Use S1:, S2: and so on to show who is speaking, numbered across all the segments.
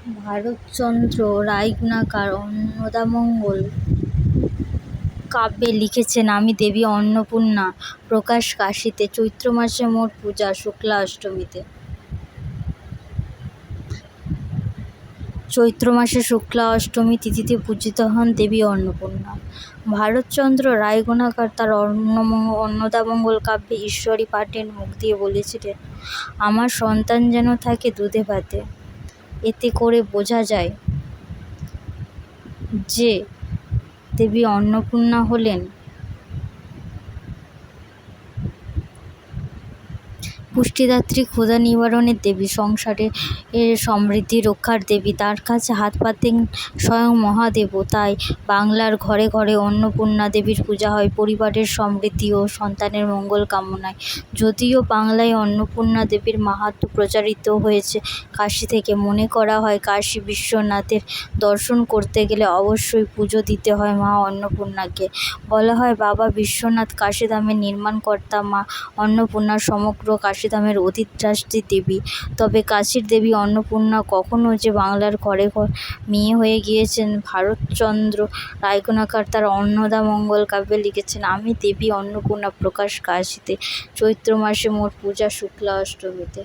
S1: ভারতচন্দ্র রায়গুণাকর অন্নদামঙ্গল কাব্যে লিখেছেন আমি দেবী অন্নপূর্ণা। প্রকাশ কাশীতে। চৈত্র মাসে মোট পূজা শুক্লা অষ্টমীতে। চৈত্র মাসে শুক্লা অষ্টমী তিথিতে পূজিত হন দেবী অন্নপূর্ণা। ভারতচন্দ্র রায়গুণাকর তার অন্নদামঙ্গল কাব্যে ঈশ্বরী পাঠের মুখ দিয়ে বলেছিলেন, আমার সন্তান যেন থাকে দুধে ভাতে। এতে করে বোঝা যায় যে দেবী অন্নপূর্ণা হলেন পুষ্টিদাত্রী, ক্ষুধা নিবারণের দেবী, সংসারের সমৃদ্ধি রক্ষার দেবী। তার কাছে হাত পাতেন স্বয়ং মহাদেবও। তাই বাংলার ঘরে ঘরে অন্নপূর্ণা দেবীর পূজা হয় পরিবারের সমৃদ্ধি ও সন্তানের মঙ্গল কামনায়। যদিও বাংলায় অন্নপূর্ণা দেবীর মাহাত্ম্য প্রচারিত হয়েছে কাশী থেকে। মনে করা হয় কাশী বিশ্বনাথের দর্শন করতে গেলে অবশ্যই পুজো দিতে হয় মা অন্নপূর্ণাকে। বলা হয় বাবা বিশ্বনাথ কাশীধামের নির্মাণকর্তা, মা অন্নপূর্ণা সমগ্র কাশীধামের অধিষ্ঠাত্রী দেবী। তবে কাশীর দেবী অন্নপূর্ণা কখনো যে বাংলার ঘরে ঘর মেয়ে হয়ে গিয়েছেন, ভারতচন্দ্র রায়গুণাকর তার অন্নদামঙ্গল কাব্যে লিখেছেন আমি দেবী অন্নপূর্ণা। প্রকাশ কাশীতে। চৈত্র মাসে মোট পূজা শুক্লা অষ্টমীতে।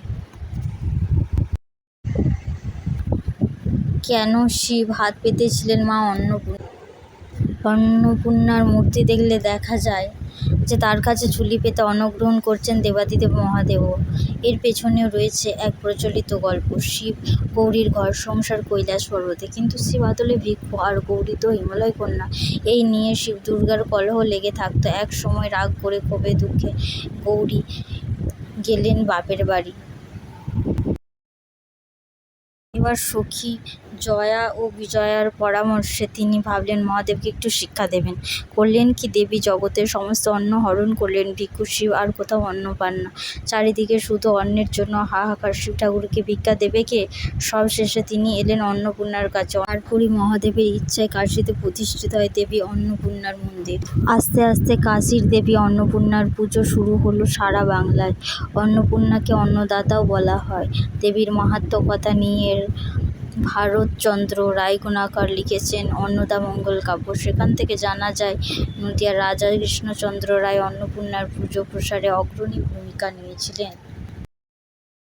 S1: কেন শিব হাত পেতেছিলেন মা অন্নপূর্ণার মূর্তি দেখলে দেখা যায় যে তার কাছে ঝুলি পেতে অন্নগ্রহণ করছেন দেবাদিদেব মহাদেবও। এর পেছনেও রয়েছে এক প্রচলিত গল্প। শিব গৌরীর ঘর সংসার কৈলাস পর্বতে, কিন্তু শিব আদলে ভিক্ষু আর গৌরী তো হিমালয় কন্যা। এই নিয়ে শিব দুর্গার কলহ লেগে থাকত। এক সময় রাগ করে ক্ষোভে দুঃখে গৌরী গেলেন বাপের বাড়ি। এবার সখী জয়া ও বিজয়ার পরামর্শে তিনি ভাবলেন মহাদেবকে একটু শিক্ষা দেবেন। করলেন কি, দেবী জগতের সমস্ত অন্ন হরণ করলেন। ভিক্ষু শিব আর কোথাও অন্ন পান না। চারিদিকে শুধু অন্নের জন্য হাহাকার। শিব ঠাকুরকে ভিক্ষা দেবে কে? সব শেষে তিনি এলেন অন্নপূর্ণার কাছে। তারপরই মহাদেবের ইচ্ছায় কাশীতে প্রতিষ্ঠিত হয় দেবী অন্নপূর্ণার মন্দির। আস্তে আস্তে কাশীর দেবী অন্নপূর্ণার পুজো শুরু হলো সারা বাংলায়। অন্নপূর্ণাকে অন্নদাতাও বলা হয়। দেবীর মাহাত্ম্য কথা নিয়ে ভারতচন্দ্র রায়গুণাকর লিখেছেন অন্নদামঙ্গল কাব্য। সেখান থেকে জানা যায় নদিয়ার রাজা কৃষ্ণচন্দ্র রায় অন্নপূর্ণার পুজো প্রসারে অগ্রণী ভূমিকা নিয়েছিলেন।